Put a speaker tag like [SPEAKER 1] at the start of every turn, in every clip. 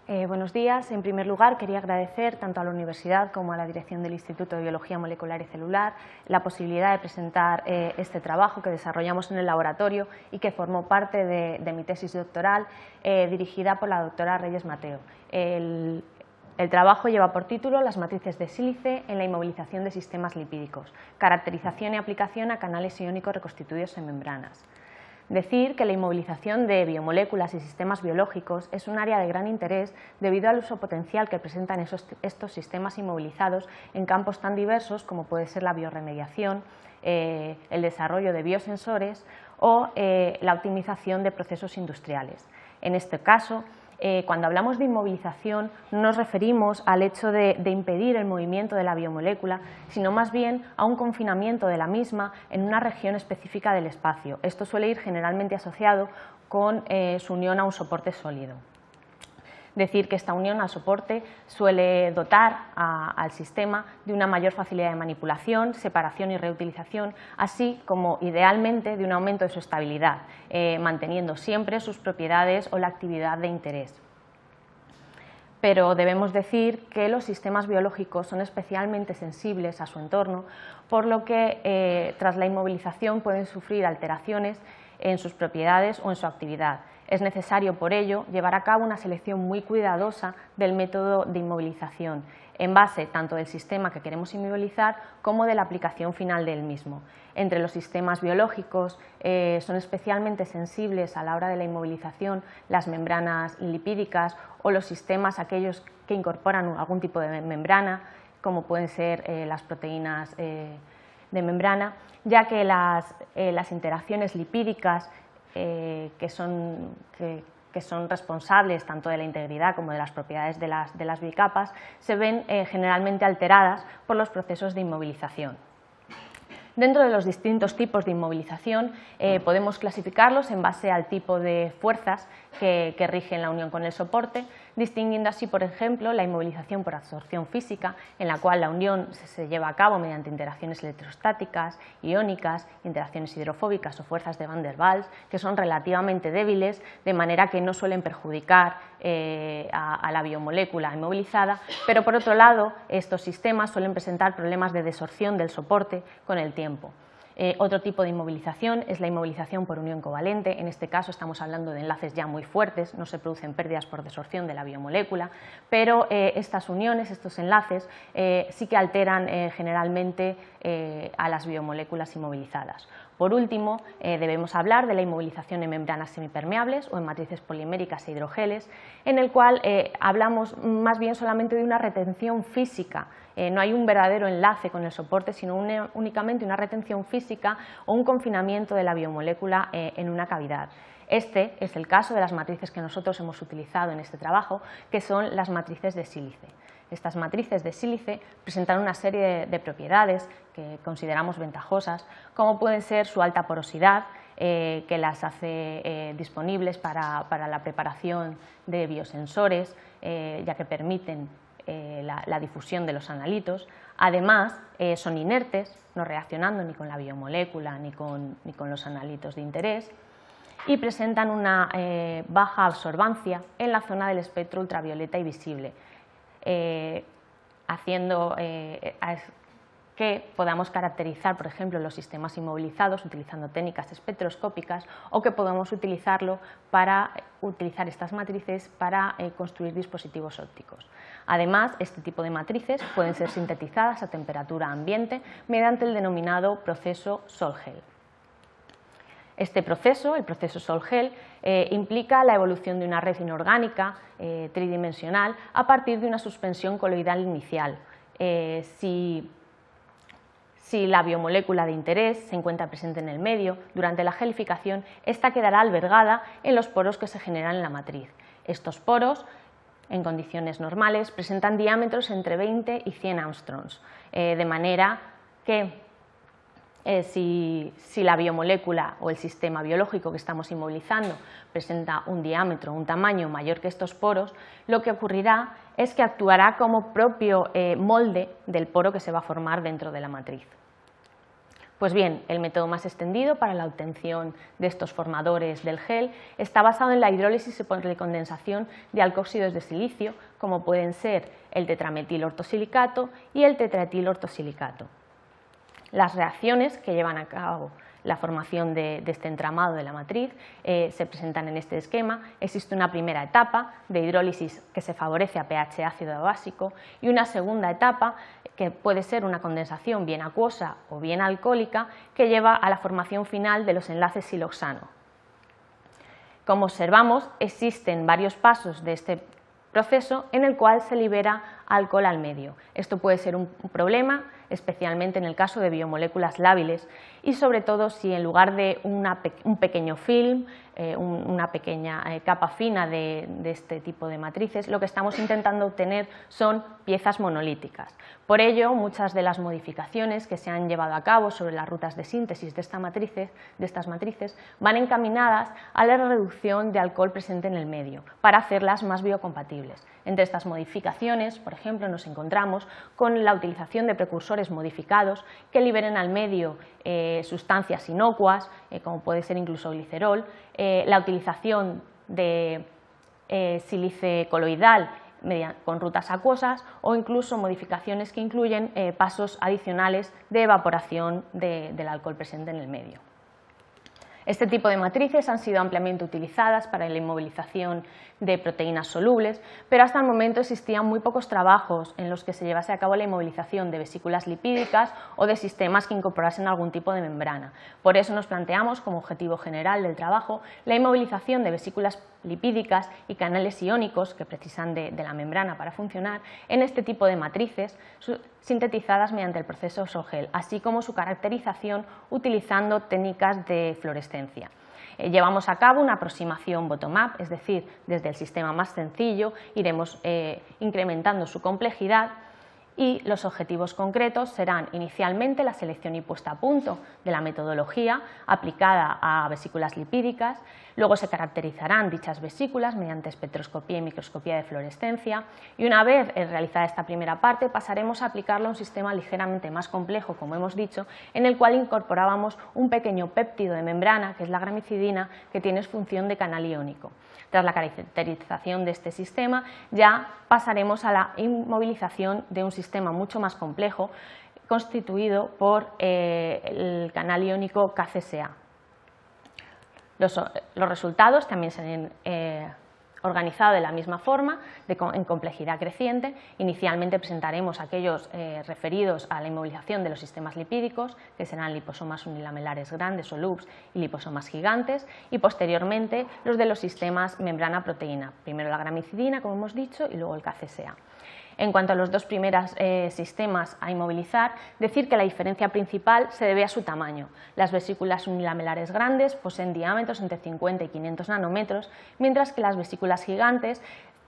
[SPEAKER 1] Buenos días. En primer lugar, quería agradecer tanto a la Universidad como a la Dirección del Instituto de Biología Molecular y Celular la posibilidad de presentar este trabajo que desarrollamos en el laboratorio y que formó parte de mi tesis doctoral dirigida por la doctora Reyes Mateo. El trabajo lleva por título Las matrices de sílice en la inmovilización de sistemas lipídicos, caracterización y aplicación a canales iónicos reconstituidos en membranas. Decir que la inmovilización de biomoléculas y sistemas biológicos es un área de gran interés debido al uso potencial que presentan estos sistemas inmovilizados en campos tan diversos como puede ser la bioremediación, el desarrollo de biosensores o la optimización de procesos industriales. En este caso, cuando hablamos de inmovilización no nos referimos al hecho de impedir el movimiento de la biomolécula, sino más bien a un confinamiento de la misma en una región específica del espacio. Esto suele ir generalmente asociado con su unión a un soporte sólido. Decir que esta unión al soporte suele dotar al sistema de una mayor facilidad de manipulación, separación y reutilización, así como idealmente de un aumento de su estabilidad, manteniendo siempre sus propiedades o la actividad de interés. Pero debemos decir que los sistemas biológicos son especialmente sensibles a su entorno, por lo que tras la inmovilización pueden sufrir alteraciones en sus propiedades o en su actividad. Es necesario, por ello, llevar a cabo una selección muy cuidadosa del método de inmovilización, en base tanto del sistema que queremos inmovilizar como de la aplicación final del mismo. Entre los sistemas biológicos son especialmente sensibles a la hora de la inmovilización las membranas lipídicas o los sistemas aquellos que incorporan algún tipo de membrana, como pueden ser las proteínas de membrana, ya que las interacciones lipídicas que son responsables tanto de la integridad como de las propiedades de las bicapas se ven generalmente alteradas por los procesos de inmovilización. Dentro de los distintos tipos de inmovilización podemos clasificarlos en base al tipo de fuerzas que rigen la unión con el soporte, distinguiendo así, por ejemplo, la inmovilización por absorción física, en la cual la unión se lleva a cabo mediante interacciones electrostáticas, iónicas, interacciones hidrofóbicas o fuerzas de Van der Waals, que son relativamente débiles, de manera que no suelen perjudicar a la biomolécula inmovilizada, pero por otro lado, estos sistemas suelen presentar problemas de desorción del soporte con el tiempo. Otro tipo de inmovilización es la inmovilización por unión covalente. En este caso estamos hablando de enlaces ya muy fuertes, no se producen pérdidas por desorción de la biomolécula, pero estas uniones, estos enlaces, sí que alteran generalmente a las biomoléculas inmovilizadas. Por último, debemos hablar de la inmovilización en membranas semipermeables o en matrices poliméricas e hidrogeles, en el cual hablamos más bien solamente de una retención física. No hay un verdadero enlace con el soporte, sino únicamente una retención física o un confinamiento de la biomolécula en una cavidad. Este es el caso de las matrices que nosotros hemos utilizado en este trabajo, que son las matrices de sílice. Estas matrices de sílice presentan una serie de propiedades que consideramos ventajosas, como pueden ser su alta porosidad, que las hace disponibles para la preparación de biosensores, ya que permiten la difusión de los analitos. Además, son inertes, no reaccionando ni con la biomolécula ni con los analitos de interés, y presentan una baja absorbancia en la zona del espectro ultravioleta y visible, haciendo que podamos caracterizar, por ejemplo, los sistemas inmovilizados utilizando técnicas espectroscópicas, o que podamos utilizar estas matrices para construir dispositivos ópticos. Además, este tipo de matrices pueden ser sintetizadas a temperatura ambiente mediante el denominado proceso Sol-Gel. Este proceso, el proceso Sol-Gel, implica la evolución de una red inorgánica tridimensional a partir de una suspensión coloidal inicial. Si la biomolécula de interés se encuentra presente en el medio, durante la gelificación, esta quedará albergada en los poros que se generan en la matriz. Estos poros, en condiciones normales, presentan diámetros entre 20 y 100 angstroms, de manera que si la biomolécula o el sistema biológico que estamos inmovilizando presenta un diámetro, un tamaño mayor que estos poros, lo que ocurrirá es que actuará como propio molde del poro que se va a formar dentro de la matriz. Pues bien, el método más extendido para la obtención de estos formadores del gel está basado en la hidrólisis por condensación de alcóxidos de silicio, como pueden ser el tetrametilortosilicato y el tetraetilortosilicato. Las reacciones que llevan a cabo la formación de este entramado de la matriz se presentan en este esquema. Existe una primera etapa de hidrólisis que se favorece a pH ácido o básico y una segunda etapa que puede ser una condensación bien acuosa o bien alcohólica que lleva a la formación final de los enlaces siloxano. Como observamos, existen varios pasos de este proceso en el cual se libera alcohol al medio. Esto puede ser un problema, especialmente en el caso de biomoléculas lábiles y sobre todo si en lugar de un pequeño film, una pequeña capa fina de este tipo de matrices, lo que estamos intentando obtener son piezas monolíticas. Por ello, muchas de las modificaciones que se han llevado a cabo sobre las rutas de síntesis de estas matrices van encaminadas a la reducción de alcohol presente en el medio, para hacerlas más biocompatibles. Entre estas modificaciones, por ejemplo, nos encontramos con la utilización de precursores modificados que liberen al medio sustancias inocuas, como puede ser incluso glicerol, la utilización de sílice coloidal con rutas acuosas o incluso modificaciones que incluyen pasos adicionales de evaporación del alcohol presente en el medio. Este tipo de matrices han sido ampliamente utilizadas para la inmovilización de proteínas solubles, pero hasta el momento existían muy pocos trabajos en los que se llevase a cabo la inmovilización de vesículas lipídicas o de sistemas que incorporasen algún tipo de membrana. Por eso nos planteamos como objetivo general del trabajo la inmovilización de vesículas lipídicas y canales iónicos que precisan de la membrana para funcionar en este tipo de matrices sintetizadas mediante el proceso Sol-Gel, así como su caracterización utilizando técnicas de fluorescencia. Llevamos a cabo una aproximación bottom-up, es decir, desde el sistema más sencillo iremos incrementando su complejidad y los objetivos concretos serán inicialmente la selección y puesta a punto de la metodología aplicada a vesículas lipídicas, luego se caracterizarán dichas vesículas mediante espectroscopía y microscopía de fluorescencia y una vez realizada esta primera parte pasaremos a aplicarlo a un sistema ligeramente más complejo, como hemos dicho, en el cual incorporábamos un pequeño péptido de membrana, que es la gramicidina, que tiene función de canal iónico. Tras la caracterización de este sistema ya pasaremos a la inmovilización de un sistema mucho más complejo constituido por el canal iónico KCSA. Los resultados también se han organizado de la misma forma, en complejidad creciente. Inicialmente presentaremos aquellos referidos a la inmovilización de los sistemas lipídicos, que serán liposomas unilamelares grandes o loops y liposomas gigantes, y posteriormente los de los sistemas membrana-proteína, primero la gramicidina, como hemos dicho, y luego el KCSA. En cuanto a los dos primeros sistemas a inmovilizar, decir que la diferencia principal se debe a su tamaño. Las vesículas unilamelares grandes poseen diámetros entre 50 y 500 nanómetros, mientras que las vesículas gigantes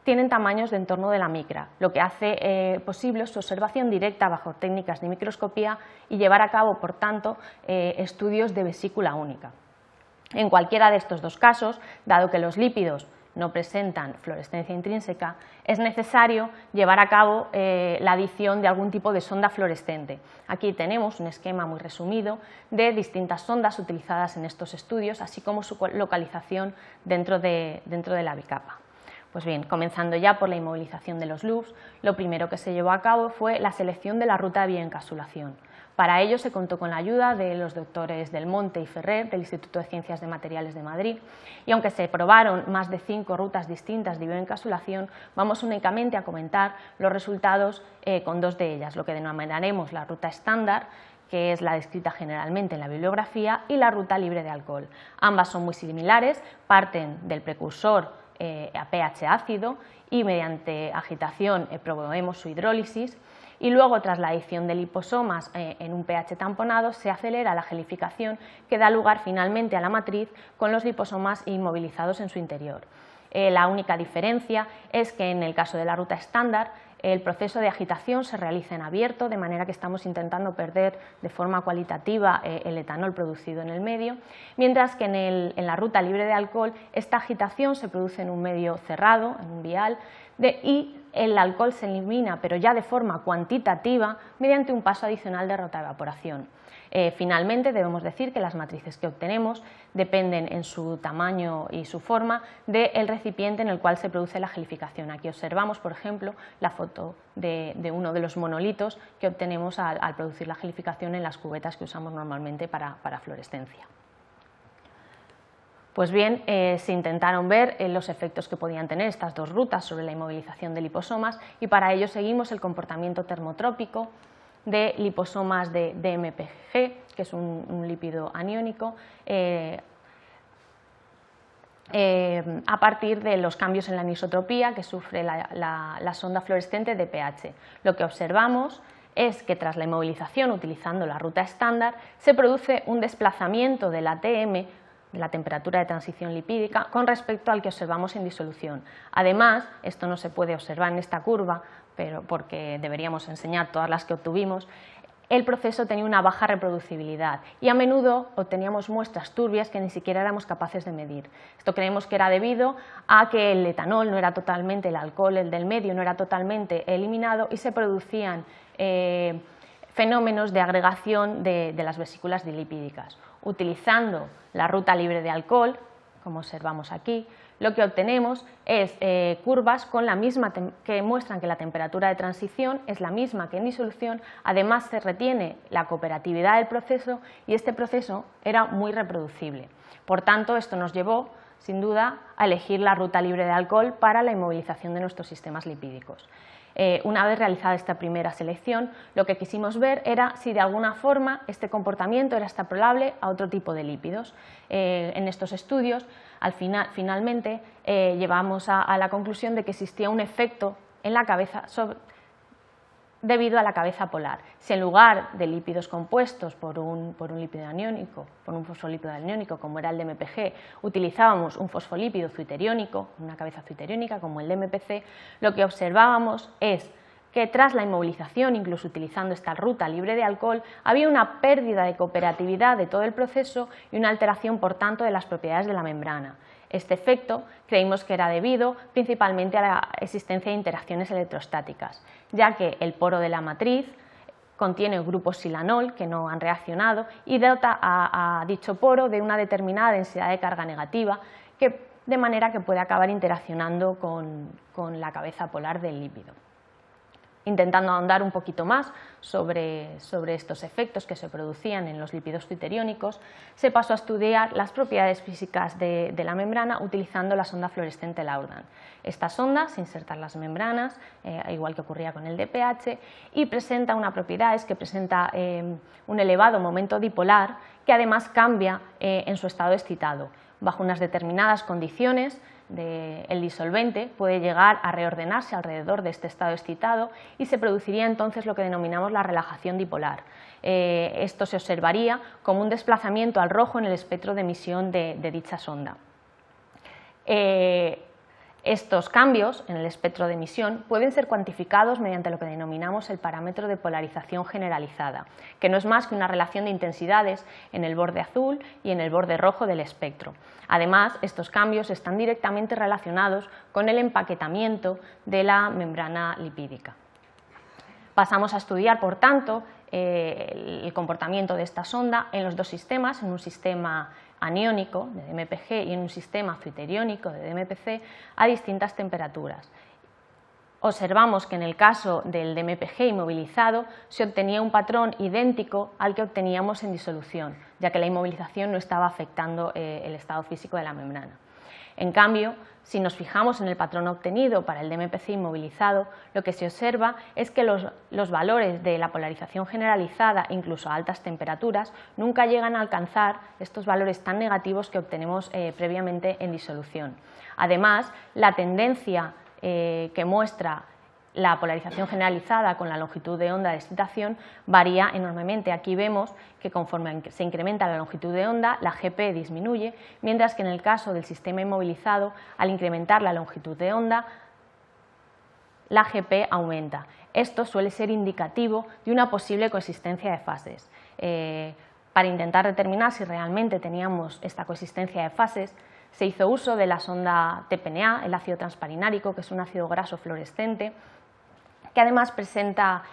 [SPEAKER 1] tienen tamaños de en torno de la micra, lo que hace posible su observación directa bajo técnicas de microscopía y llevar a cabo, por tanto, estudios de vesícula única. En cualquiera de estos dos casos, dado que los lípidos no presentan fluorescencia intrínseca, es necesario llevar a cabo la adición de algún tipo de sonda fluorescente. Aquí tenemos un esquema muy resumido de distintas sondas utilizadas en estos estudios, así como su localización dentro de la bicapa. Pues bien, comenzando ya por la inmovilización de los loops, lo primero que se llevó a cabo fue la selección de la ruta de bioencapsulación. Para ello se contó con la ayuda de los doctores Del Monte y Ferrer del Instituto de Ciencias de Materiales de Madrid y aunque se probaron más de 5 rutas distintas de bioencapsulación, vamos únicamente a comentar los resultados con 2 de ellas, lo que denominaremos la ruta estándar, que es la descrita generalmente en la bibliografía, y la ruta libre de alcohol. Ambas son muy similares, parten del precursor a pH ácido y mediante agitación promovemos su hidrólisis. Y luego, tras la adición de liposomas en un pH tamponado, se acelera la gelificación que da lugar finalmente a la matriz con los liposomas inmovilizados en su interior. La única diferencia es que en el caso de la ruta estándar el proceso de agitación se realiza en abierto, de manera que estamos intentando perder de forma cualitativa el etanol producido en el medio, mientras que en la ruta libre de alcohol esta agitación se produce en un medio cerrado, en un vial, y el alcohol se elimina, pero ya de forma cuantitativa, mediante un paso adicional de rotaevaporación. Finalmente, debemos decir que las matrices que obtenemos dependen en su tamaño y su forma del recipiente en el cual se produce la gelificación. Aquí observamos, por ejemplo, la foto de uno de los monolitos que obtenemos al producir la gelificación en las cubetas que usamos normalmente para fluorescencia. Pues bien, se intentaron ver los efectos que podían tener estas dos rutas sobre la inmovilización de liposomas y para ello seguimos el comportamiento termotrópico de liposomas de DMPG, que es un lípido aniónico, a partir de los cambios en la anisotropía que sufre la sonda fluorescente de pH. Lo que observamos es que tras la inmovilización utilizando la ruta estándar se produce un desplazamiento del ATM, de la temperatura de transición lipídica, con respecto al que observamos en disolución. Además, esto no se puede observar en esta curva, pero porque deberíamos enseñar todas las que obtuvimos, el proceso tenía una baja reproducibilidad y a menudo obteníamos muestras turbias que ni siquiera éramos capaces de medir. Esto creemos que era debido a que el etanol no era totalmente, el alcohol, el del medio, no era totalmente eliminado y se producían fenómenos de agregación de las vesículas dilipídicas. Utilizando la ruta libre de alcohol, como observamos aquí, lo que obtenemos es curvas con la misma que muestran que la temperatura de transición es la misma que en disolución, además se retiene la cooperatividad del proceso y este proceso era muy reproducible. Por tanto, esto nos llevó, sin duda, a elegir la ruta libre de alcohol para la inmovilización de nuestros sistemas lipídicos. Una vez realizada esta primera selección, lo que quisimos ver era si de alguna forma este comportamiento era extrapolable a otro tipo de lípidos. En estos estudios, finalmente, llevamos a la conclusión de que existía un efecto en la cabeza debido a la cabeza polar. Si en lugar de lípidos compuestos por un lípido aniónico, por un fosfolípido aniónico como era el DMPG, utilizábamos un fosfolípido zuiteriónico, una cabeza zuiteriónica como el DMPC, lo que observábamos es que tras la inmovilización, incluso utilizando esta ruta libre de alcohol, había una pérdida de cooperatividad de todo el proceso y una alteración, por tanto, de las propiedades de la membrana. Este efecto creímos que era debido principalmente a la existencia de interacciones electrostáticas, ya que el poro de la matriz contiene grupos silanol que no han reaccionado y dota a dicho poro de una determinada densidad de carga negativa, de manera que puede acabar interaccionando con la cabeza polar del lípido. Intentando ahondar un poquito más sobre estos efectos que se producían en los lípidos zuiteriónicos, se pasó a estudiar las propiedades físicas de la membrana utilizando la sonda fluorescente Laurdan. Esta sonda se inserta en las membranas, igual que ocurría con el DPH, y presenta una propiedad, es que presenta un elevado momento dipolar que además cambia en su estado excitado. Bajo unas determinadas condiciones, el disolvente puede llegar a reordenarse alrededor de este estado excitado y se produciría entonces lo que denominamos la relajación dipolar. Esto se observaría como un desplazamiento al rojo en el espectro de emisión de dicha sonda. Estos cambios en el espectro de emisión pueden ser cuantificados mediante lo que denominamos el parámetro de polarización generalizada, que no es más que una relación de intensidades en el borde azul y en el borde rojo del espectro. Además, estos cambios están directamente relacionados con el empaquetamiento de la membrana lipídica. Pasamos a estudiar, por tanto, el comportamiento de esta sonda en los dos sistemas, en un sistema aniónico de DMPG y en un sistema zuiteriónico de DMPC a distintas temperaturas. Observamos que en el caso del DMPG inmovilizado se obtenía un patrón idéntico al que obteníamos en disolución, ya que la inmovilización no estaba afectando el estado físico de la membrana. En cambio, si nos fijamos en el patrón obtenido para el DMPC inmovilizado, lo que se observa es que los valores de la polarización generalizada, incluso a altas temperaturas, nunca llegan a alcanzar estos valores tan negativos que obtenemos previamente en disolución. Además, la tendencia que muestra la polarización generalizada con la longitud de onda de excitación varía enormemente. Aquí vemos que conforme se incrementa la longitud de onda, la GP disminuye, mientras que en el caso del sistema inmovilizado, al incrementar la longitud de onda, la GP aumenta. Esto suele ser indicativo de una posible coexistencia de fases. Para intentar determinar si realmente teníamos esta coexistencia de fases, se hizo uso de la sonda TPNA, el ácido transparinárico, que es un ácido graso fluorescente, que además presenta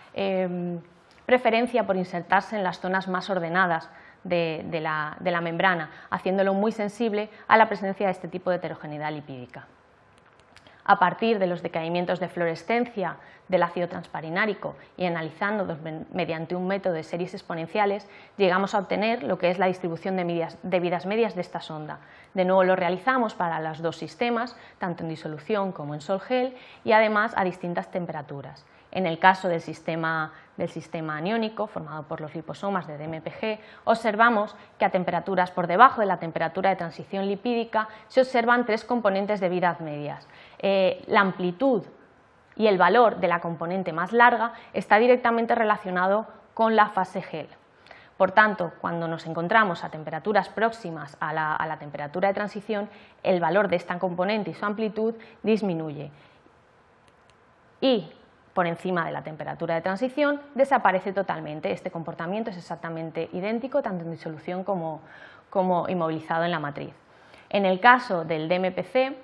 [SPEAKER 1] preferencia por insertarse en las zonas más ordenadas de la membrana, haciéndolo muy sensible a la presencia de este tipo de heterogeneidad lipídica. A partir de los decaimientos de fluorescencia del ácido transparinárico y analizándolos mediante un método de series exponenciales, llegamos a obtener lo que es la distribución de vidas medias de esta sonda. De nuevo lo realizamos para los dos sistemas, tanto en disolución como en sol-gel, y además a distintas temperaturas. En el caso del sistema aniónico, formado por los liposomas de DMPG, observamos que a temperaturas por debajo de la temperatura de transición lipídica se observan tres componentes de vidas medias. La amplitud y el valor de la componente más larga está directamente relacionado con la fase gel. Por tanto, cuando nos encontramos a temperaturas próximas a la temperatura de transición, el valor de esta componente y su amplitud disminuye. Y por encima de la temperatura de transición desaparece totalmente. Este comportamiento es exactamente idéntico tanto en disolución como inmovilizado en la matriz. En el caso del DMPC,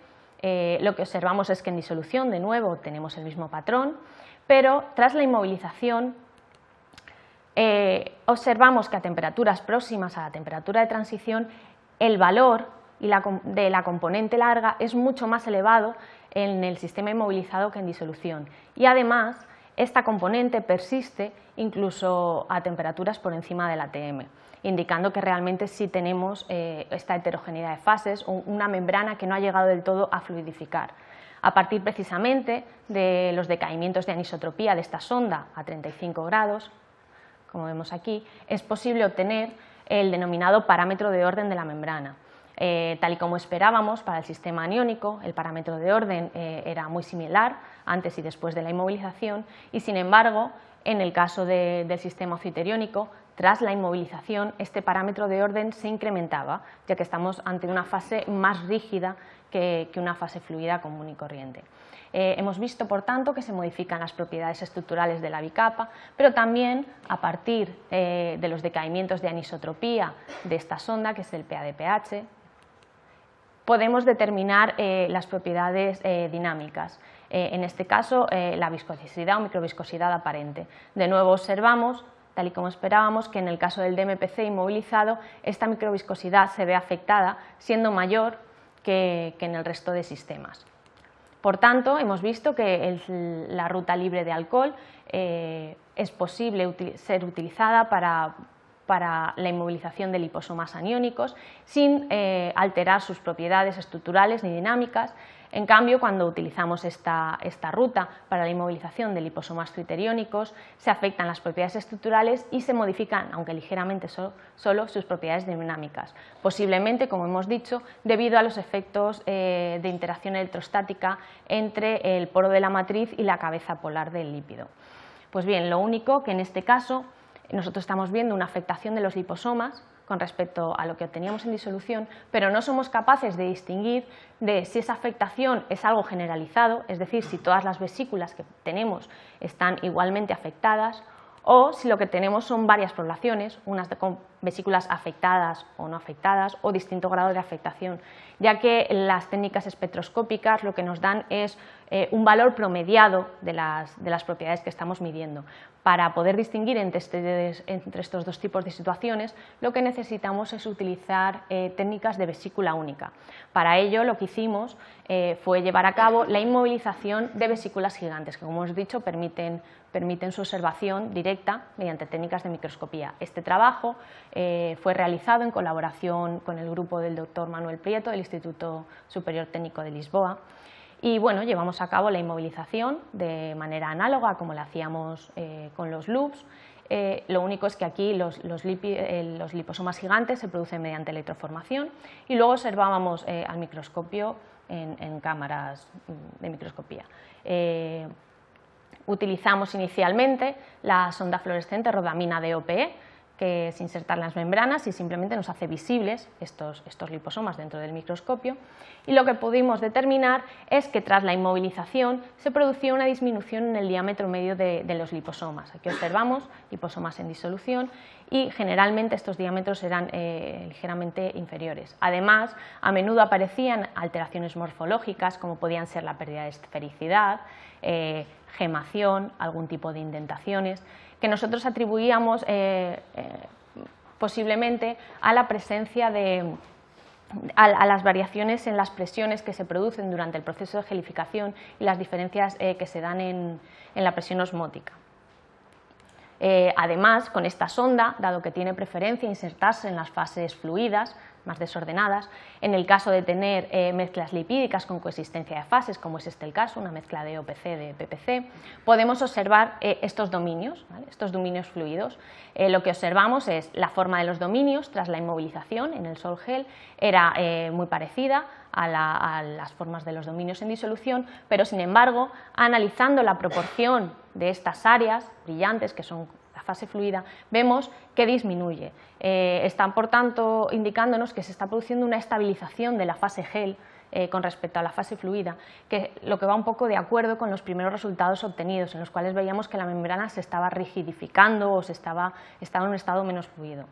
[SPEAKER 1] lo que observamos es que en disolución, de nuevo, tenemos el mismo patrón, pero tras la inmovilización observamos que a temperaturas próximas a la temperatura de transición el valor de la componente larga es mucho más elevado en el sistema inmovilizado que en disolución, y además esta componente persiste incluso a temperaturas por encima del ATM, indicando que realmente sí tenemos esta heterogeneidad de fases o una membrana que no ha llegado del todo a fluidificar. A partir precisamente de los decaimientos de anisotropía de esta sonda a 35 grados, como vemos aquí, es posible obtener el denominado parámetro de orden de la membrana. Tal y como esperábamos para el sistema aniónico, el parámetro de orden era muy similar antes y después de la inmovilización, y sin embargo, en el caso del sistema ozoiteriónico, tras la inmovilización, este parámetro de orden se incrementaba, ya que estamos ante una fase más rígida que una fase fluida común y corriente. Hemos visto, por tanto, que se modifican las propiedades estructurales de la bicapa, pero también a partir de los decaimientos de anisotropía de esta sonda, que es el PAD-pH, podemos determinar las propiedades dinámicas, en este caso la viscosidad o microviscosidad aparente. De nuevo observamos, tal y como esperábamos, que en el caso del DMPC inmovilizado esta microviscosidad se ve afectada, siendo mayor que en el resto de sistemas. Por tanto, hemos visto que la ruta libre de alcohol es posible ser utilizada para la inmovilización de liposomas aniónicos sin alterar sus propiedades estructurales ni dinámicas. En cambio, cuando utilizamos esta ruta para la inmovilización de liposomas twitteriónicos, se afectan las propiedades estructurales y se modifican, aunque ligeramente solo, sus propiedades dinámicas, posiblemente, como hemos dicho, debido a los efectos de interacción electrostática entre el poro de la matriz y la cabeza polar del lípido. Pues bien, lo único que en este caso nosotros estamos viendo una afectación de los liposomas con respecto a lo que obteníamos en disolución, pero no somos capaces de distinguir de si esa afectación es algo generalizado, es decir, si todas las vesículas que tenemos están igualmente afectadas, o si lo que tenemos son varias poblaciones, unas con vesículas afectadas o no afectadas, o distinto grado de afectación, ya que las técnicas espectroscópicas lo que nos dan es un valor promediado de las propiedades que estamos midiendo. Para poder distinguir entre estos dos tipos de situaciones, lo que necesitamos es utilizar técnicas de vesícula única. Para ello, lo que hicimos fue llevar a cabo la inmovilización de vesículas gigantes, que, como hemos dicho, permiten su observación directa mediante técnicas de microscopía. Este trabajo fue realizado en colaboración con el grupo del doctor Manuel Prieto del Instituto Superior Técnico de Lisboa. Y bueno, llevamos a cabo la inmovilización de manera análoga como la hacíamos con los loops. Lo único es que aquí los liposomas gigantes se producen mediante electroformación y luego observábamos al microscopio en cámaras de microscopía. Utilizamos inicialmente la sonda fluorescente rodamina DOPE, que es insertar las membranas y simplemente nos hace visibles estos liposomas dentro del microscopio, y lo que pudimos determinar es que tras la inmovilización se producía una disminución en el diámetro medio de los liposomas. Aquí observamos liposomas en disolución y generalmente estos diámetros eran ligeramente inferiores. Además, a menudo aparecían alteraciones morfológicas como podían ser la pérdida de esfericidad, gemación, algún tipo de indentaciones, que nosotros atribuíamos posiblemente a la presencia a las variaciones en las presiones que se producen durante el proceso de gelificación y las diferencias que se dan en la presión osmótica. Además, con esta sonda, dado que tiene preferencia insertarse en las fases fluidas, más desordenadas, en el caso de tener mezclas lipídicas con coexistencia de fases, como es este el caso, una mezcla de OPC de PPC, podemos observar estos dominios, ¿vale? Estos dominios fluidos. Lo que observamos es la forma de los dominios tras la inmovilización en el sol-gel, era muy parecida a las formas de los dominios en disolución, pero sin embargo, analizando la proporción de estas áreas brillantes, que son la fase fluida, vemos que disminuye. Están, por tanto, indicándonos que se está produciendo una estabilización de la fase gel con respecto a la fase fluida, lo que va un poco de acuerdo con los primeros resultados obtenidos, en los cuales veíamos que la membrana se estaba rigidificando o estaba en un estado menos fluido.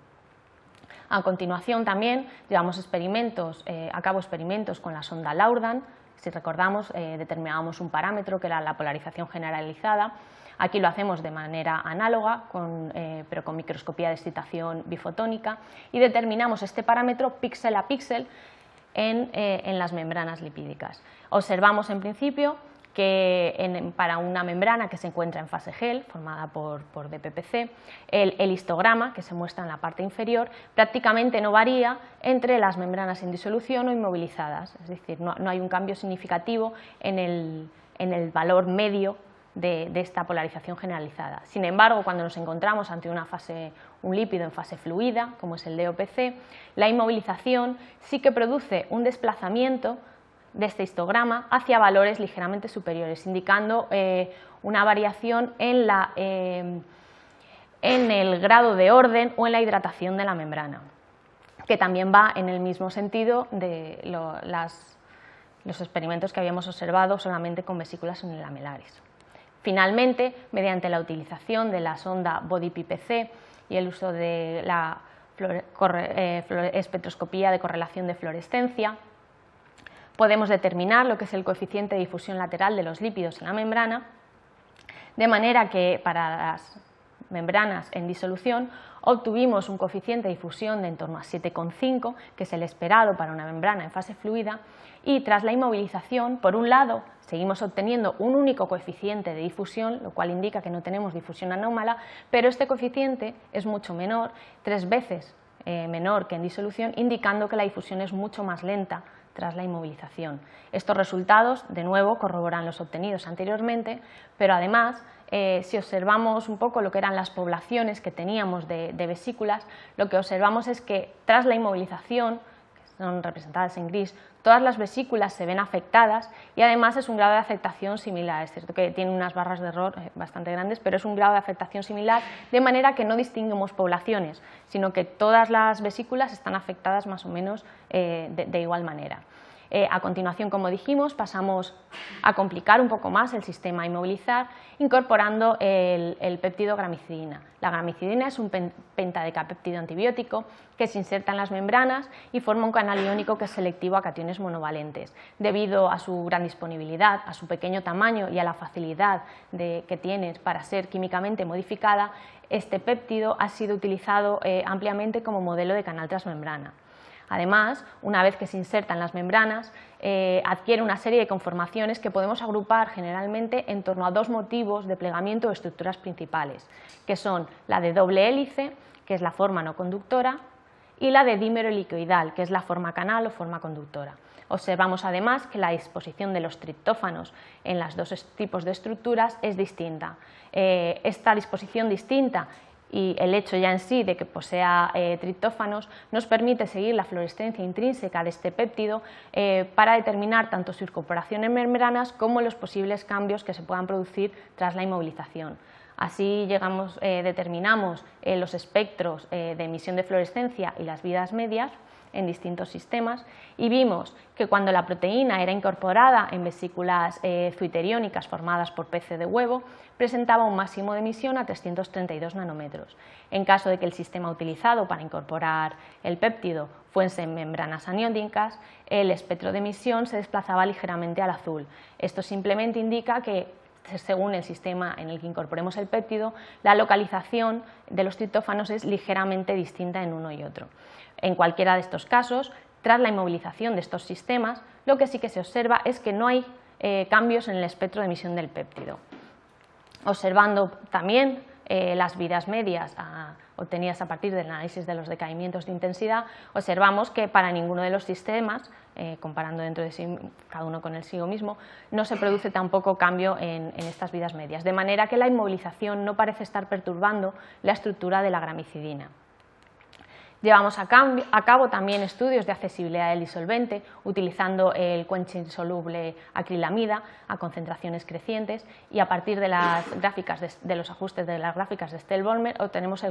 [SPEAKER 1] A continuación también llevamos a cabo experimentos con la sonda Laurdan. Si recordamos, determinábamos un parámetro que era la polarización generalizada. Aquí lo hacemos de manera análoga, pero con microscopía de excitación bifotónica, y determinamos este parámetro píxel a píxel en las membranas lipídicas. Observamos en principio que para una membrana que se encuentra en fase gel, formada por DPPC, el histograma que se muestra en la parte inferior prácticamente no varía entre las membranas en disolución o inmovilizadas, es decir, no hay un cambio significativo en el valor medio de esta polarización generalizada. Sin embargo, cuando nos encontramos ante un lípido en fase fluida, como es el DOPC, la inmovilización sí que produce un desplazamiento de este histograma hacia valores ligeramente superiores, indicando una variación en el grado de orden o en la hidratación de la membrana, que también va en el mismo sentido de los experimentos que habíamos observado solamente con vesículas unilamelares. Finalmente, mediante la utilización de la sonda BODY-PPC y el uso de la espectroscopía de correlación de fluorescencia, podemos determinar lo que es el coeficiente de difusión lateral de los lípidos en la membrana, de manera que para las membranas en disolución obtuvimos un coeficiente de difusión de en torno a 7,5, que es el esperado para una membrana en fase fluida, y tras la inmovilización, por un lado, seguimos obteniendo un único coeficiente de difusión, lo cual indica que no tenemos difusión anómala, pero este coeficiente es mucho menor, 3 veces menor que en disolución, indicando que la difusión es mucho más lenta tras la inmovilización. Estos resultados, de nuevo, corroboran los obtenidos anteriormente, pero además, si observamos un poco lo que eran las poblaciones que teníamos de vesículas, lo que observamos es que tras la inmovilización, que son representadas en gris, todas las vesículas se ven afectadas y además es un grado de afectación similar. Es cierto que tiene unas barras de error bastante grandes, pero es un grado de afectación similar, de manera que no distinguimos poblaciones, sino que todas las vesículas están afectadas más o menos de igual manera. A continuación, como dijimos, pasamos a complicar un poco más el sistema a inmovilizar incorporando el péptido gramicidina. La gramicidina es un pentadecapéptido antibiótico que se inserta en las membranas y forma un canal iónico que es selectivo a cationes monovalentes. Debido a su gran disponibilidad, a su pequeño tamaño y a la facilidad que tiene para ser químicamente modificada, este péptido ha sido utilizado ampliamente como modelo de canal transmembrana. Además, una vez que se inserta en las membranas, adquiere una serie de conformaciones que podemos agrupar generalmente en torno a 2 motivos de plegamiento o estructuras principales, que son la de doble hélice, que es la forma no conductora, y la de dímero helicoidal, que es la forma canal o forma conductora. Observamos además que la disposición de los triptófanos en los 2 tipos de estructuras es distinta. Esta disposición distinta y el hecho ya en sí de que posea triptófanos nos permite seguir la fluorescencia intrínseca de este péptido para determinar tanto su incorporación en membranas como los posibles cambios que se puedan producir tras la inmovilización. Así determinamos los espectros de emisión de fluorescencia y las vidas medias en distintos sistemas y vimos que cuando la proteína era incorporada en vesículas zuiteriónicas formadas por pece de huevo, presentaba un máximo de emisión a 332 nanómetros. En caso de que el sistema utilizado para incorporar el péptido fuese en membranas aniónicas, el espectro de emisión se desplazaba ligeramente al azul. Esto simplemente indica que según el sistema en el que incorporemos el péptido, la localización de los triptófanos es ligeramente distinta en uno y otro. En cualquiera de estos casos, tras la inmovilización de estos sistemas, lo que sí que se observa es que no hay cambios en el espectro de emisión del péptido. Observando también las vidas medias obtenidas a partir del análisis de los decaimientos de intensidad, observamos que para ninguno de los sistemas, comparando dentro de sí cada uno con el sí mismo, no se produce tampoco cambio en estas vidas medias, de manera que la inmovilización no parece estar perturbando la estructura de la gramicidina. Llevamos a cabo también estudios de accesibilidad del disolvente utilizando el quenching insoluble acrilamida a concentraciones crecientes, y a partir de las gráficas de los ajustes de las gráficas de Stell-Ballmer obtenemos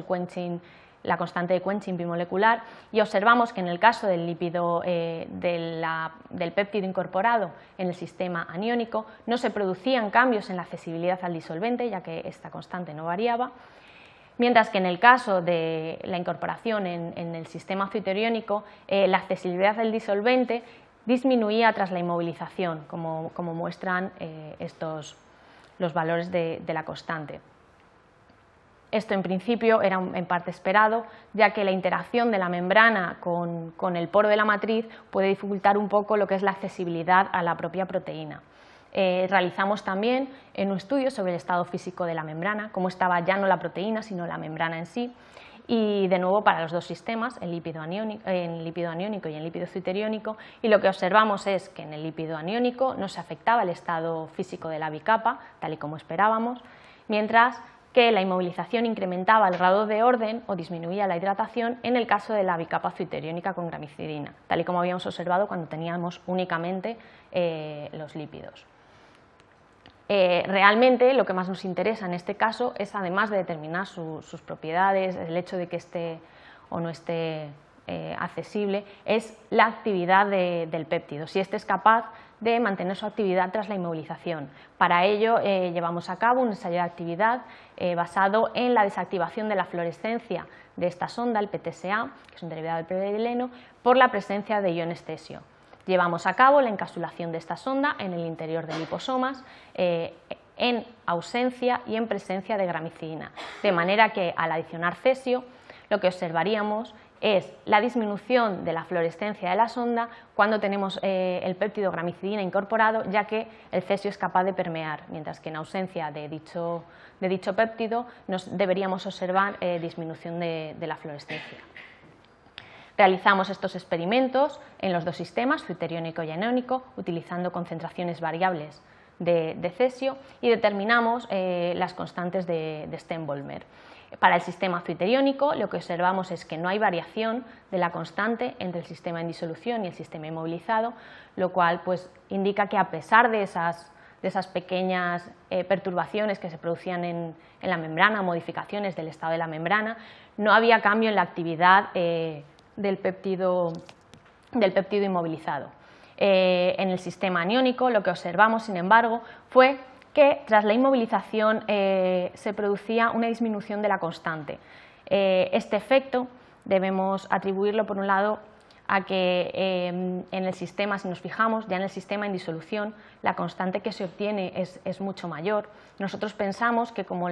[SPEAKER 1] la constante de quenching bimolecular, y observamos que en el caso del lípido del péptido incorporado en el sistema aniónico no se producían cambios en la accesibilidad al disolvente, ya que esta constante no variaba, mientras que en el caso de la incorporación en el sistema azioteriónico, la accesibilidad del disolvente disminuía tras la inmovilización, como muestran los valores de la constante. Esto en principio era en parte esperado, ya que la interacción de la membrana con el poro de la matriz puede dificultar un poco lo que es la accesibilidad a la propia proteína. Realizamos también un estudio sobre el estado físico de la membrana, cómo estaba ya no la proteína, sino la membrana en sí, y de nuevo para los dos sistemas, el lípido aniónico y el lípido zwitteriónico, y lo que observamos es que en el lípido aniónico no se afectaba el estado físico de la bicapa, tal y como esperábamos, mientras que la inmovilización incrementaba el grado de orden o disminuía la hidratación en el caso de la bicapa zwitteriónica con gramicidina, tal y como habíamos observado cuando teníamos únicamente los lípidos. Realmente lo que más nos interesa en este caso es, además de determinar sus propiedades, el hecho de que esté o no esté accesible, es la actividad del péptido, si éste es capaz de mantener su actividad tras la inmovilización. Para ello llevamos a cabo un ensayo de actividad basado en la desactivación de la fluorescencia de esta sonda, el PTSA, que es un derivado del polietileno, por la presencia de iones cesio. Llevamos a cabo la encapsulación de esta sonda en el interior de liposomas en ausencia y en presencia de gramicidina, de manera que al adicionar cesio lo que observaríamos es la disminución de la fluorescencia de la sonda cuando tenemos el péptido gramicidina incorporado, ya que el cesio es capaz de permear, mientras que en ausencia de dicho péptido deberíamos observar disminución de la fluorescencia. Realizamos estos experimentos en los dos sistemas, zwitteriónico y aniónico, utilizando concentraciones variables de cesio, y determinamos las constantes de Stell-Ballmer. Para el sistema zwitteriónico lo que observamos es que no hay variación de la constante entre el sistema en disolución y el sistema inmovilizado, lo cual pues, indica que a pesar de esas pequeñas perturbaciones que se producían en la membrana, modificaciones del estado de la membrana, no había cambio en la actividad del péptido inmovilizado. En el sistema aniónico lo que observamos, sin embargo, fue que tras la inmovilización se producía una disminución de la constante. Este efecto debemos atribuirlo, por un lado, a que en el sistema, si nos fijamos, ya en el sistema en disolución, la constante que se obtiene es mucho mayor. Nosotros pensamos que como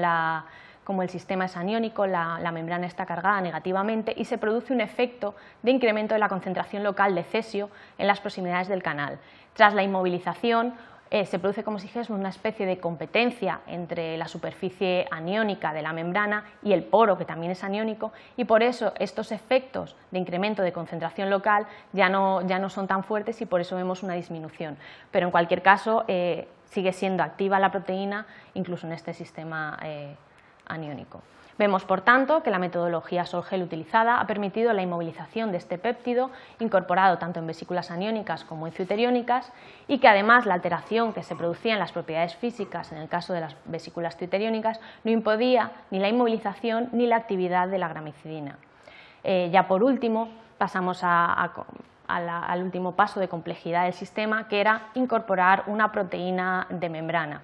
[SPEAKER 1] el sistema es aniónico, la membrana está cargada negativamente y se produce un efecto de incremento de la concentración local de cesio en las proximidades del canal. Tras la inmovilización se produce, como si dijésemos, una especie de competencia entre la superficie aniónica de la membrana y el poro, que también es aniónico, y por eso estos efectos de incremento de concentración local ya no son tan fuertes y por eso vemos una disminución. Pero en cualquier caso sigue siendo activa la proteína incluso en este sistema aniónico. Vemos, por tanto, que la metodología Sol-Gel utilizada ha permitido la inmovilización de este péptido incorporado tanto en vesículas aniónicas como en zwitteriónicas, y que además la alteración que se producía en las propiedades físicas en el caso de las vesículas zwitteriónicas no impedía ni la inmovilización ni la actividad de la gramicidina. Ya por último pasamos al último paso de complejidad del sistema, que era incorporar una proteína de membrana.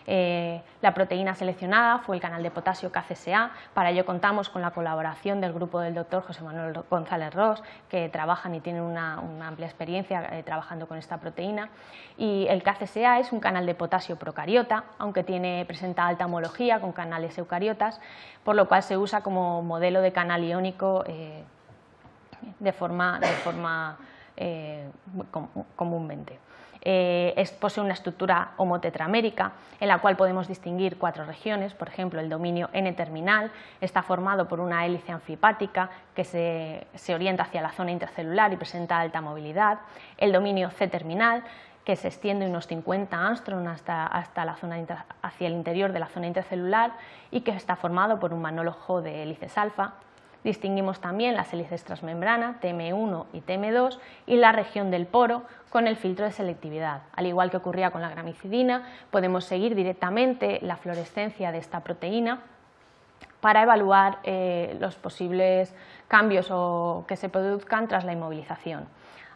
[SPEAKER 1] La proteína seleccionada fue el canal de potasio KCSA. Para ello contamos con la colaboración del grupo del Dr. José Manuel González Ros, que trabajan y tienen una amplia experiencia trabajando con esta proteína. Y el KCSA es un canal de potasio procariota, aunque presenta alta homología con canales eucariotas, por lo cual se usa como modelo de canal iónico comúnmente. Posee una estructura homotetramérica en la cual podemos distinguir 4 regiones. Por ejemplo, el dominio N-terminal está formado por una hélice anfipática que se orienta hacia la zona intracelular y presenta alta movilidad. El dominio C-terminal, que se extiende unos 50 angstrom hasta hacia el interior de la zona intracelular y que está formado por un manólogo de hélices alfa. Distinguimos también las hélices transmembrana, TM1 y TM2, y la región del poro con el filtro de selectividad. Al igual que ocurría con la gramicidina, podemos seguir directamente la fluorescencia de esta proteína para evaluar los posibles cambios que se produzcan tras la inmovilización.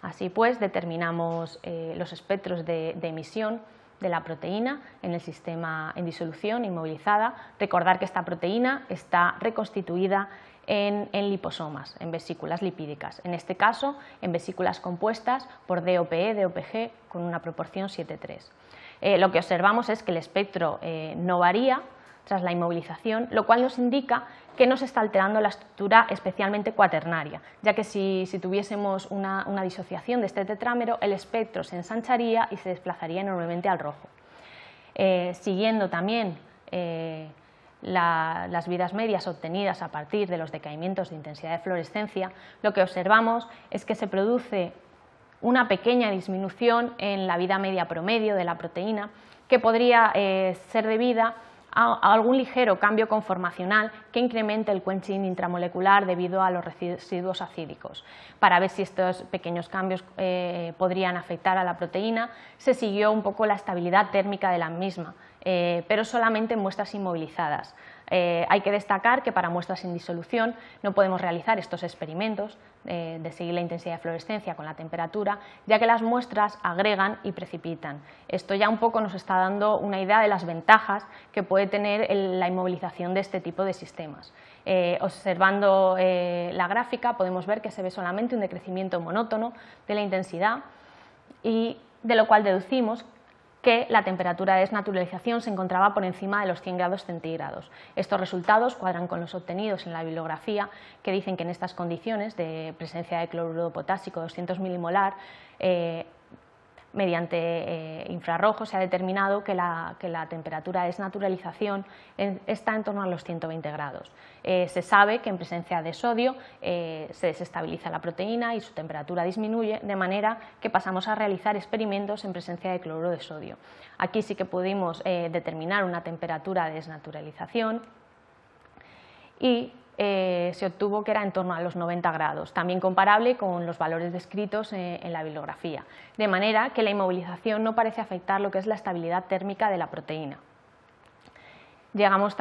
[SPEAKER 1] Así pues, determinamos los espectros de emisión de la proteína en el sistema en disolución inmovilizada. Recordar que esta proteína está reconstituida en liposomas, en vesículas lipídicas, en este caso en vesículas compuestas por DOPE, DOPG con una proporción 7:3. Lo que observamos es que el espectro no varía tras la inmovilización, lo cual nos indica que no se está alterando la estructura especialmente cuaternaria, ya que si tuviésemos una disociación de este tetrámero, el espectro se ensancharía y se desplazaría enormemente al rojo. Siguiendo también las vidas medias obtenidas a partir de los decaimientos de intensidad de fluorescencia, lo que observamos es que se produce una pequeña disminución en la vida media promedio de la proteína, que podría ser debida a algún ligero cambio conformacional que incremente el quenching intramolecular debido a los residuos acídicos. Para ver si estos pequeños cambios podrían afectar a la proteína, se siguió un poco la estabilidad térmica de la misma, pero solamente en muestras inmovilizadas. Hay que destacar que para muestras en disolución no podemos realizar estos experimentos de seguir la intensidad de fluorescencia con la temperatura, ya que las muestras agregan y precipitan. Esto ya un poco nos está dando una idea de las ventajas que puede tener la inmovilización de este tipo de sistemas. Observando la gráfica podemos ver que se ve solamente un decrecimiento monótono de la intensidad, y de lo cual deducimos que la temperatura de desnaturalización se encontraba por encima de los 100 grados centígrados. Estos resultados cuadran con los obtenidos en la bibliografía, que dicen que en estas condiciones de presencia de cloruro potásico 200 milimolar, mediante infrarrojos se ha determinado que la temperatura de desnaturalización está en torno a los 120 grados. Se sabe que en presencia de sodio se desestabiliza la proteína y su temperatura disminuye, de manera que pasamos a realizar experimentos en presencia de cloruro de sodio. Aquí sí que pudimos determinar una temperatura de desnaturalización y se obtuvo que era en torno a los 90 grados, también comparable con los valores descritos en la bibliografía, de manera que la inmovilización no parece afectar lo que es la estabilidad térmica de la proteína. Llevamos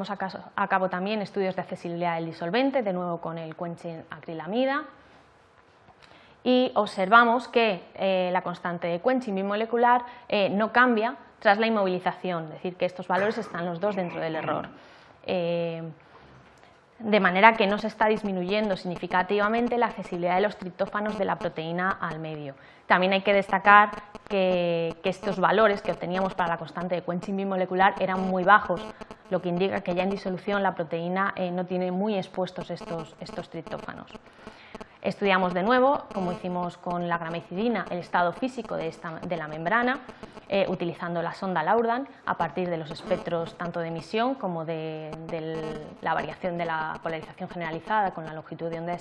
[SPEAKER 1] a cabo también estudios de accesibilidad del disolvente, de nuevo con el quenching acrilamida, y observamos que la constante de quenching bimolecular no cambia tras la inmovilización, es decir, que estos valores están los dos dentro del error. De manera que no se está disminuyendo significativamente la accesibilidad de los triptófanos de la proteína al medio. También hay que destacar que estos valores que obteníamos para la constante de quenching bimolecular eran muy bajos, lo que indica que ya en disolución la proteína no tiene muy expuestos estos triptófanos. Estudiamos de nuevo, como hicimos con la gramicidina, el estado físico de la membrana, utilizando la sonda Laurdan a partir de los espectros tanto de emisión como de la variación de la polarización generalizada con la longitud de onda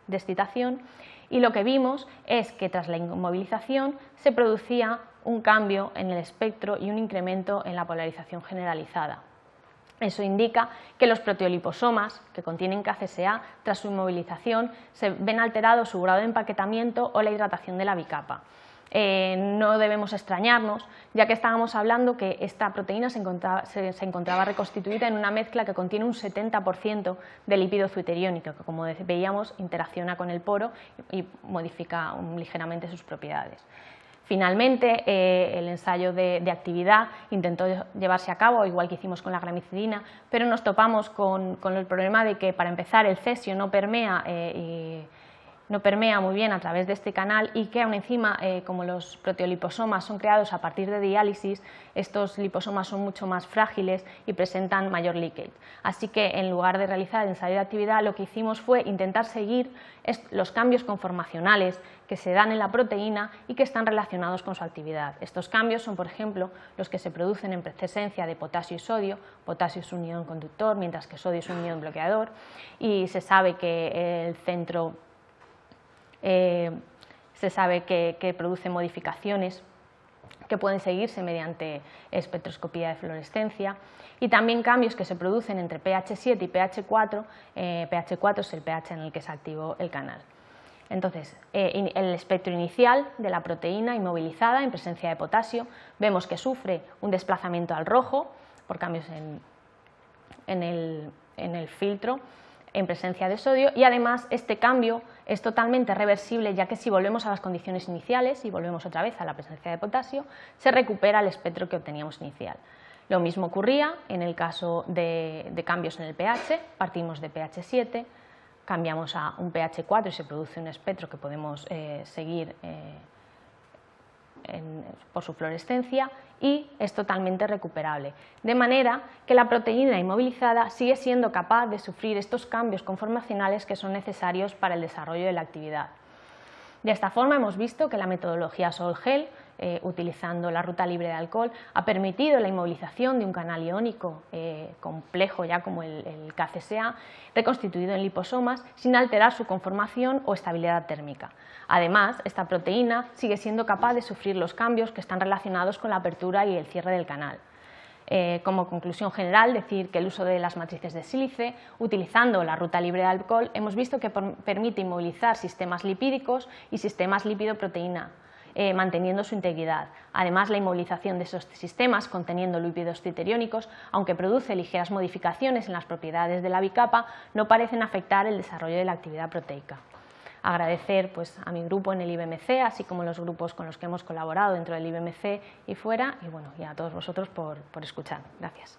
[SPEAKER 1] de excitación, y lo que vimos es que tras la inmovilización se producía un cambio en el espectro y un incremento en la polarización generalizada. Eso indica que los proteoliposomas que contienen KCSA, tras su inmovilización, se ven alterados su grado de empaquetamiento o la hidratación de la bicapa. No debemos extrañarnos, ya que estábamos hablando que esta proteína se encontraba reconstituida en una mezcla que contiene un 70% de lípido zuiteriónico, que como veíamos interacciona con el poro y modifica ligeramente sus propiedades. Finalmente, el ensayo de actividad intentó llevarse a cabo, igual que hicimos con la gramicidina, pero nos topamos con el problema de que, para empezar, el cesio no permea muy bien a través de este canal y que aún encima, como los proteoliposomas son creados a partir de diálisis, estos liposomas son mucho más frágiles y presentan mayor leakage. Así que, en lugar de realizar el ensayo de actividad, lo que hicimos fue intentar seguir los cambios conformacionales que se dan en la proteína y que están relacionados con su actividad. Estos cambios son, por ejemplo, los que se producen en presencia de potasio y sodio. Potasio es un ion conductor, mientras que sodio es un ion bloqueador, y se sabe que el centro que produce modificaciones que pueden seguirse mediante espectroscopía de fluorescencia, y también cambios que se producen entre pH 7 y pH 4. pH 4 es el pH en el que se activó el canal. Entonces, el espectro inicial de la proteína inmovilizada en presencia de potasio, vemos que sufre un desplazamiento al rojo por cambios en el filtro en presencia de sodio, y además este cambio es totalmente reversible, ya que si volvemos a las condiciones iniciales y volvemos otra vez a la presencia de potasio, se recupera el espectro que obteníamos inicial. Lo mismo ocurría en el caso de cambios en el pH. Partimos de pH 7, cambiamos a un pH 4 y se produce un espectro que podemos seguir por su fluorescencia, y es totalmente recuperable, de manera que la proteína inmovilizada sigue siendo capaz de sufrir estos cambios conformacionales que son necesarios para el desarrollo de la actividad. De esta forma hemos visto que la metodología Sol-Gel, utilizando la ruta libre de alcohol, ha permitido la inmovilización de un canal iónico complejo ya como el KCSA, reconstituido en liposomas sin alterar su conformación o estabilidad térmica. Además, esta proteína sigue siendo capaz de sufrir los cambios que están relacionados con la apertura y el cierre del canal. Como conclusión general, decir que el uso de las matrices de sílice, utilizando la ruta libre de alcohol, hemos visto que permite inmovilizar sistemas lipídicos y sistemas lípido-proteína, manteniendo su integridad. Además, la inmovilización de esos sistemas conteniendo lípidos citeriónicos, aunque produce ligeras modificaciones en las propiedades de la bicapa, no parecen afectar el desarrollo de la actividad proteica. Agradecer a mi grupo en el IBMC, así como los grupos con los que hemos colaborado dentro del IBMC y fuera, y a todos vosotros por escuchar. Gracias.